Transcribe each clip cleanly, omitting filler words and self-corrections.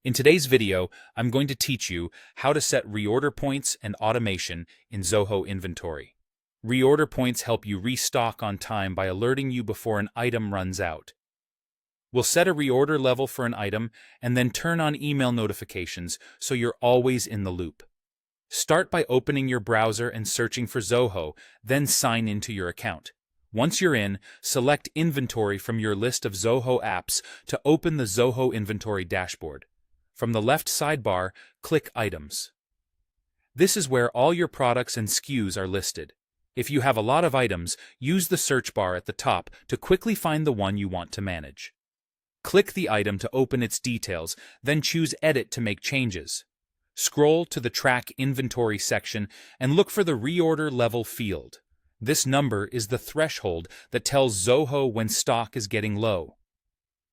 In today's video, I'm going to teach you how to set reorder points and automation in Zoho Inventory. Reorder points help you restock on time by alerting you before an item runs out. We'll set a reorder level for an item and then turn on email notifications so you're always in the loop. Start by opening your browser and searching for Zoho, then sign into your account. Once you're in, select Inventory from your list of Zoho apps to open the Zoho Inventory dashboard. From the left sidebar, click Items. This is where all your products and SKUs are listed. If you have a lot of items, use the search bar at the top to quickly find the one you want to manage. Click the item to open its details, then choose Edit to make changes. Scroll to the Track Inventory section and look for the Reorder Level field. This number is the threshold that tells Zoho when stock is getting low.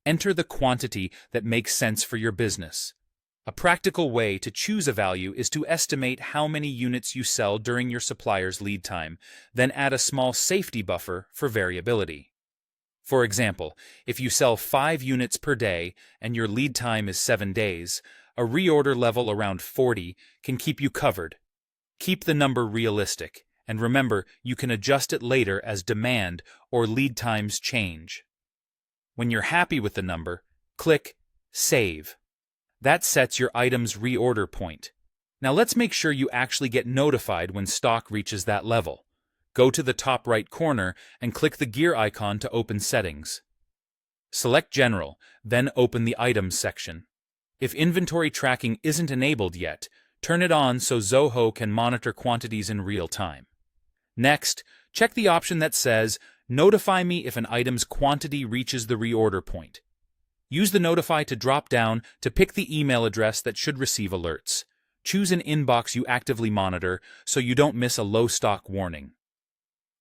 Enter the quantity that makes sense for your business. A practical way to choose a value is to estimate how many units you sell during your supplier's lead time, then add a small safety buffer for variability. For example, if you sell 5 units per day and your lead time is 7 days, a reorder level around 40 can keep you covered. Keep the number realistic, and remember you can adjust it later as demand or lead times change. When you're happy with the number, click Save. That sets your item's reorder point. Now let's make sure you actually get notified when stock reaches that level. Go to the top right corner and click the gear icon to open Settings. Select General, then open the Items section. If inventory tracking isn't enabled yet, turn it on so Zoho can monitor quantities in real time. Next, check the option that says, Notify me if an item's quantity reaches the reorder point. Use the Notify to drop down to pick the email address that should receive alerts. Choose an inbox you actively monitor so you don't miss a low stock warning.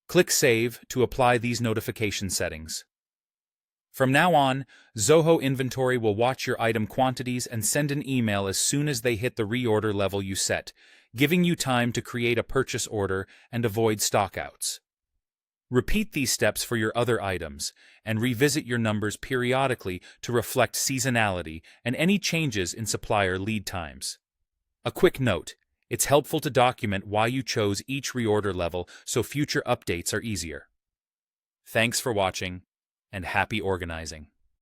Click Save to apply these notification settings. From now on, Zoho Inventory will watch your item quantities and send an email as soon as they hit the reorder level you set, giving you time to create a purchase order and avoid stockouts. Repeat these steps for your other items, and revisit your numbers periodically to reflect seasonality and any changes in supplier lead times. A quick note, it's helpful to document why you chose each reorder level so future updates are easier. Thanks for watching, and happy organizing.